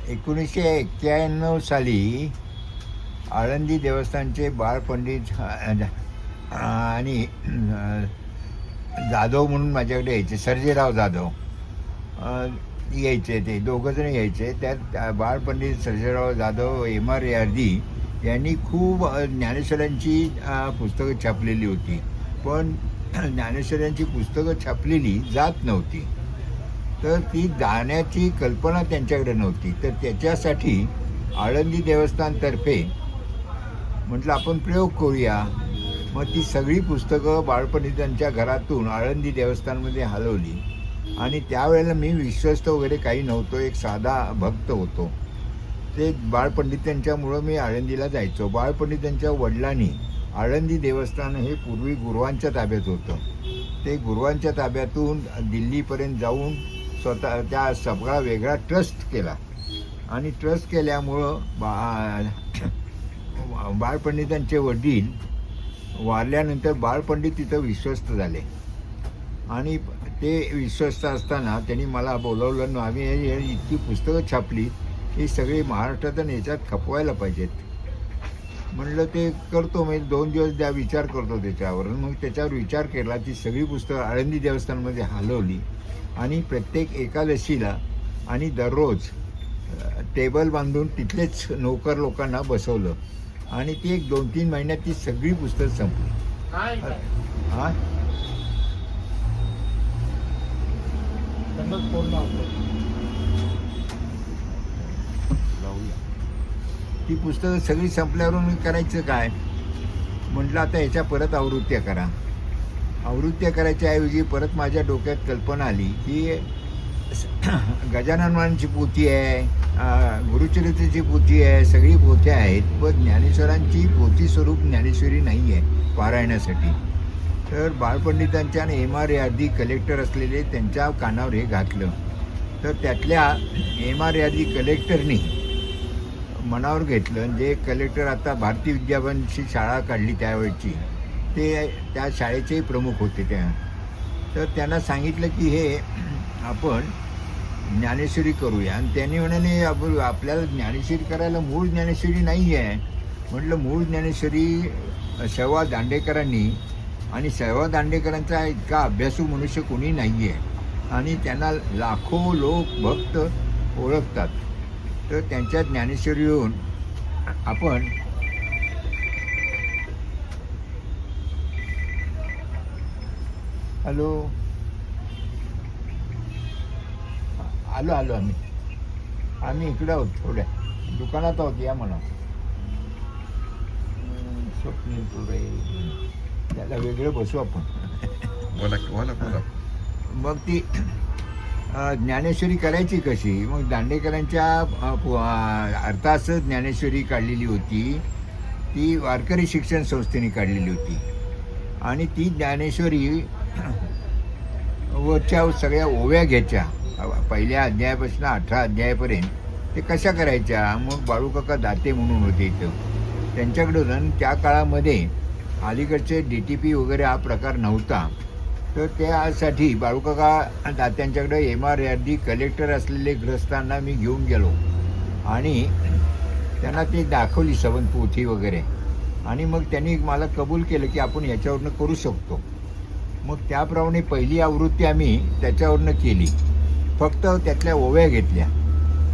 1991 साली आळंदी देवस्थानचे बाळपंडित आणि जाधव म्हणून माझ्याकडे यायचे, सर्जेराव जाधव यायचे. ते दोघंजण यायचे. त्यात बाळपंडित सर्जेराव जाधव MR यांनी खूप ज्ञानेश्वरांची पुस्तकं छापलेली होती. पण ज्ञानेश्वरांची पुस्तकं छापलेली जात नव्हती, तर ती जाण्याची कल्पना त्यांच्याकडे नव्हती. तर त्याच्यासाठी आळंदी देवस्थानतर्फे म्हटलं आपण प्रयोग करूया. मग ती सगळी पुस्तकं बाळपंडितांच्या घरातून आळंदी देवस्थानमध्ये हलवली. आणि त्यावेळेला मी विश्वस्त वगैरे काही नव्हतो, एक साधा भक्त होतो. ते बाळपंडितांच्यामुळं मी आळंदीला जायचो. बाळपंडितांच्या वडिलांनी आळंदी देवस्थान हे पूर्वी गुरुवांच्या ताब्यात होतं. ते गुरुवांच्या ताब्यातून दिल्लीपर्यंत जाऊन स्वतः त्या सगळा वेगळा ट्रस्ट केला. आणि ट्रस्ट केल्यामुळं बाळपंडितांचे वडील वारल्यानंतर बाळपंडित तिथं विश्वस्त झाले. आणि ते विश्वस्त असताना त्यांनी मला बोलवलं. आम्ही इतकी पुस्तकं छापली, ही सगळी महाराष्ट्रात आणि याच्यात खपवायला पाहिजेत. म्हणलं ते करतो, मी 2 दिवस विचार करतो त्याच्यावर. मग त्याच्यावर विचार केला. ती सगळी पुस्तकं आळंदी देवस्थानमध्ये हलवली आणि प्रत्येक एकादशीला आणि दररोज टेबल बांधून तिथलेच नोकर लोकांना बसवलं. आणि ती एक 2-3 महिन्यात ती सगळी पुस्तकं संपली. हां, ती पुस्तकं सगळी संपल्यावर मी करायचं काय म्हटलं, आता ह्याच्या परत आवृत्त्या करा. आवृत्त्या करायच्या ऐवजी परत माझ्या डोक्यात कल्पना आली की गजानन महाराजांची पोथी आहे, गुरुचरित्राची पोथी आहे, सगळी पोथ्या आहेत. पण ज्ञानेश्वरांची पोथी स्वरूप ज्ञानेश्वरी नाही आहे पारायणासाठी. तर बाळपंडितांच्या आणि MR कलेक्टर असलेले त्यांच्या कानावर हे घातलं. तर त्यातल्या MR कलेक्टरनी मनावर घेतलं. जे कलेक्टर आता भारतीय विद्यापीठाची शाळा काढली त्यावेळची, ते त्या शाळेचेही प्रमुख होते त्या. तर त्यांना सांगितलं की हे आपण ज्ञानेश्वरी करूया. आणि त्यांनी म्हणाले आपल्याला ज्ञानेश्वरी करायला मूळ ज्ञानेश्वरी नाही आहे. म्हटलं मूळ ज्ञानेश्वरी सेवा दांडेकरांनी, आणि सेवा दांडेकरांचा इतका अभ्यासू मनुष्य कोणी नाही आहे. आणि त्यांना लाखो लोक भक्त ओळखतात. तर त्यांच्या ज्ञानेश्वरीहून आपण आलो आम्ही इकडे आहोत, थोड्या दुकानात आहोत. या म्हणा स्वप्नील पुढे त्याला वेगळं बसू आपण. बोला. मग ती ज्ञानेश्वरी करायची कशी? मग दांडेकरांच्या अर्थासच ज्ञानेश्वरी काढलेली होती. ती वारकरी शिक्षण संस्थेने काढलेली होती. आणि ती ज्ञानेश्वरी वरच्या सगळ्या ओव्या घ्यायच्या, पहिल्या अध्यायापासून 18 अध्यायापर्यंत. ते कशा करायच्या? मग बाळूकाका दाते म्हणून होते इथं, त्यांच्याकडून त्या काळामध्ये अलीकडचे DTP वगैरे हा प्रकार नव्हता. तर त्यासाठी बाळूकाका दात्यांच्याकडे MR कलेक्टर असलेले ग्रस्तांना मी घेऊन गेलो आणि त्यांना ते दाखवली सबंध पोथी वगैरे. आणि मग त्यांनी मला कबूल केलं की आपण याच्यावरनं करू शकतो. मग त्याप्रमाणे पहिली आवृत्ती आम्ही त्याच्यावरनं केली. फक्त त्यातल्या ओव्या घेतल्या,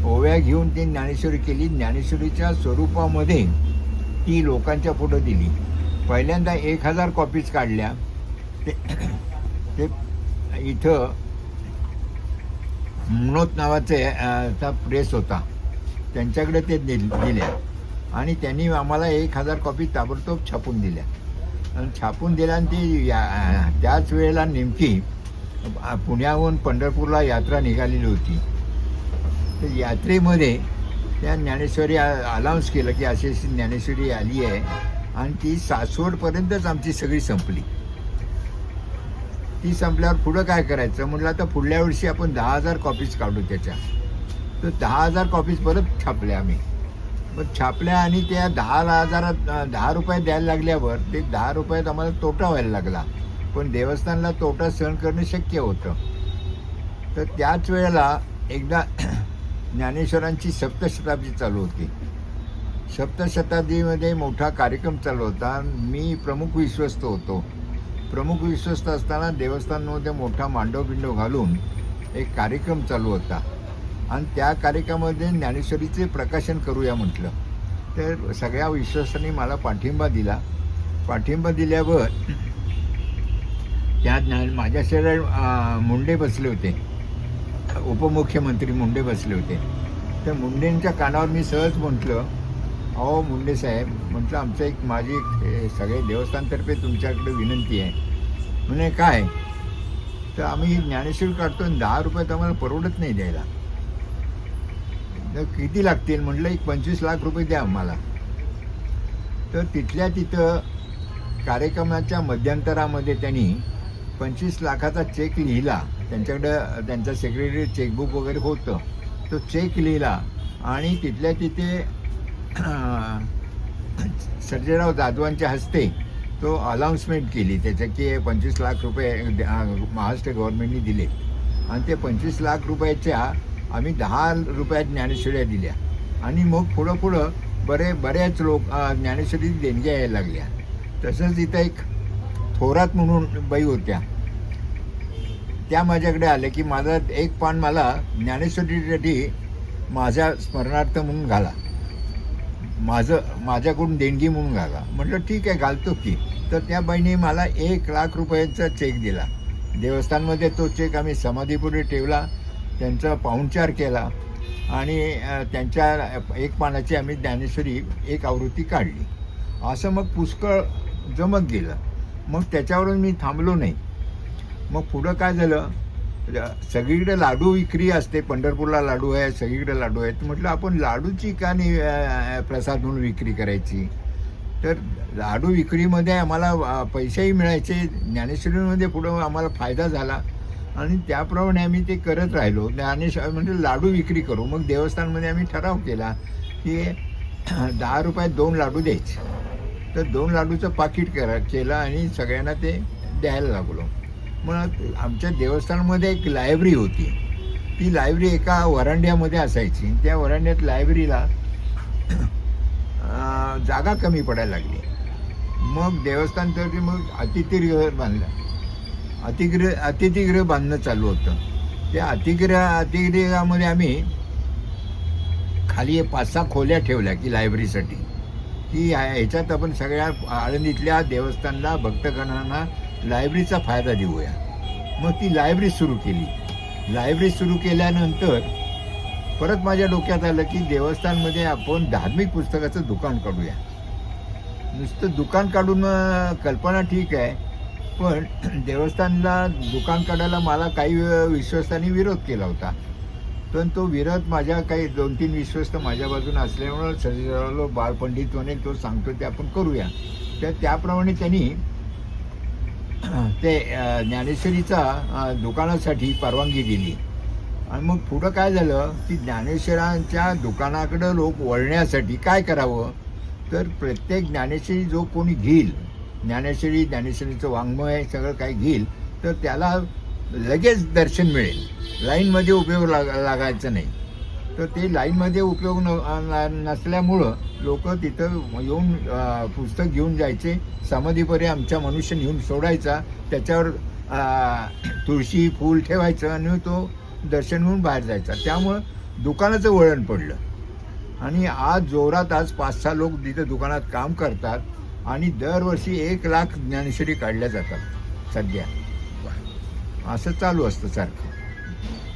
ओव्या घेऊन ती ज्ञानेश्वरी केली. ज्ञानेश्वरीच्या स्वरूपामध्ये ती लोकांच्या पुढं दिली. पहिल्यांदा 1000 कॉपीज काढल्या. ते इथं मनोत नावाचा प्रेस होता, त्यांच्याकडे ते दिल्या. आणि त्यांनी आम्हाला 1000 कॉपी ताबडतोब छापून दिल्या. आणि छापून दिल्या. आणि ती त्याच वेळेला नेमकी पुण्याहून पंढरपूरला यात्रा निघालेली होती. तर यात्रेमध्ये त्या ज्ञानेश्वरी अनाऊन्स केलं की अशी अशी ज्ञानेश्वरी आली आहे. आणि ती सासवडपर्यंतच आमची सगळी संपली. ती संपल्यावर पुढं काय करायचं म्हटलं, आता पुढल्या वर्षी आपण 10,000 कॉपीज काढू त्याच्या. तर 10,000 कॉपीज परत छापल्या आम्ही. मग छापल्या आणि त्या 10 रुपये द्यायला लागल्यावर ते 10 रुपयात आम्हाला तोटा व्हायला लागला. पण देवस्थानला तोटा सहन करणं शक्य होतं. तर त्याच वेळेला एकदा ज्ञानेश्वरांची सप्तशताब्दी चालू होती. सप्तशताब्दीमध्ये मोठा कार्यक्रम चालू होता. मी प्रमुख विश्वस्त होतो. प्रमुख विश्वस्त असताना देवस्थानमध्ये मोठा मांडव घालून एक कार्यक्रम चालू होता आणि त्या कार्यक्रमामध्ये ज्ञानेश्वरीचे प्रकाशन करूया म्हटलं. तर सगळ्या विश्वासांनी मला पाठिंबा दिला. पाठिंबा दिल्यावर त्या माझ्या शहरात मुंडे बसले होते, उपमुख्यमंत्री मुंडे बसले होते. तर मुंडेंच्या कानावर मी सहज म्हटलं, अहो मुंडे साहेब, म्हटलं आमचं माझी सगळे देवस्थानतर्फे तुमच्याकडे विनंती आहे. म्हणे काय? तर आम्ही ज्ञानेश्वरी काढतो आणि 10 रुपयात आम्हाला परवडत नाही द्यायला. तर किती लागतील? म्हटलं एक 25 लाख रुपये द्या आम्हाला. तर तिथल्या तिथं कार्यक्रमाच्या मध्यंतरामध्ये त्यांनी 25 लाखाचा चेक लिहिला. त्यांच्याकडं त्यांचा सेक्रेटरी चेकबुक वगैरे होतं. तो चेक लिहिला आणि तिथल्या तिथे सर्जेराव जाधवांच्या हस्ते तो अनाऊन्समेंट केली त्याच्या की 25 लाख रुपये महाराष्ट्र गव्हर्नमेंटनी दिले आणि ते 25 लाख रुपयाच्या आम्ही 10 रुपयात ज्ञानेश्वऱ्या दिल्या आणि मग पुढं बऱ्याच लोक ज्ञानेश्वरी देणग्या यायला लागल्या. तसंच इथं एक थोरात म्हणून बाई होत्या, त्या माझ्याकडे आल्या की माझा एक पान मला ज्ञानेश्वरीसाठी माझ्या स्मरणार्थ म्हणून घाला, माझ्याकडून देणगी म्हणून घाला. म्हटलं ठीक आहे घालतो की. तर त्या बाईने मला 1 लाख रुपयाचा चेक दिला. देवस्थानमध्ये तो चेक आम्ही समाधीपुढे ठेवला, त्यांचा पाहुणचार केला आणि त्यांच्या एक पानाची आम्ही ज्ञानेश्वरी एक आवृत्ती काढली. असं मग पुष्कळ जमत गेलं. मग त्याच्यावरून मी थांबलो नाही. मग पुढं काय झालं, सगळीकडे लाडू विक्री असते, पंढरपूरला लाडू आहे, सगळीकडे लाडू आहेत. म्हटलं आपण लाडूची का नाही प्रसाद म्हणून विक्री करायची. तर लाडू विक्रीमध्ये आम्हाला पैसेही मिळायचे, ज्ञानेश्वरीमध्ये पुढं आम्हाला फायदा झाला आणि त्याप्रमाणे आम्ही ते करत राहिलो. ज्ञानेश्वर म्हणजे लाडू विक्री करू. मग देवस्थानमध्ये आम्ही ठराव केला की 10 रुपयात 2 लाडू द्यायचे. तर 2 लाडूचं पाकिट केलं आणि सगळ्यांना ते द्यायला लागलो. मग आमच्या देवस्थानामध्ये एक लायब्ररी होती. ती लायब्ररी एका वरांड्यामध्ये असायची. त्या वरांड्यात लायब्ररीला जागा कमी पडायला लागली. मग देवस्थानतर्फे मग अतिथीगृह बांधलं. अतिथीगृह बांधणं चालू होतं. त्या अतिथीगृहामध्ये आम्ही खाली 5-6 खोल्या ठेवल्या की लायब्ररीसाठी, की ह्याच्यात आपण सगळ्या आळंदीतल्या देवस्थानला भक्तगणांना लायब्ररीचा फायदा देऊया. मग ती लायब्ररी सुरू केली. लायब्ररी सुरू केल्यानंतर परत माझ्या डोक्यात आलं की देवस्थानमध्ये आपण धार्मिक पुस्तकाचं दुकान काढूया. नुसतं दुकान काढून कल्पना ठीक आहे, पण देवस्थानला दुकान काढायला मला काही विश्वस्तांनी विरोध केला होता. पण तो विरोध माझ्या काही 2-3 विश्वस्त माझ्या बाजूने असल्यामुळं सर्जेराव बाळपंडित म्हणे तो सांगतो ते आपण करूया. तर त्याप्रमाणे त्यांनी ते ज्ञानेश्वरीचा दुकानासाठी परवानगी दिली. आणि मग पुढं काय झालं की ज्ञानेश्वरांच्या दुकानाकडं लोक वळण्यासाठी काय करावं, तर प्रत्येक ज्ञानेश्वरी जो कोणी घेईल, ज्ञानेश्वरीचं वाङ्मय सगळं काही घेईल, तर त्याला लगेच दर्शन मिळेल. लाईनमध्ये उपयोग लागायचं नाही. तर ते लाईनमध्ये उपयोग नसल्यामुळं लोक तिथं येऊन पुस्तक घेऊन जायचे. समाधीपर्यंत आमच्या मनुष्य नेऊन सोडायचा, त्याच्यावर तुळशी फूल ठेवायचं आणि तो दर्शन म्हणून बाहेर जायचा. त्यामुळं दुकानाचं वळण पडलं आणि आज जोरात 5-6 लोक तिथं दुकानात काम करतात आणि दरवर्षी 1 लाख ज्ञानेश्वरी काढल्या जातात. सध्या असं चालू असतं सारखं.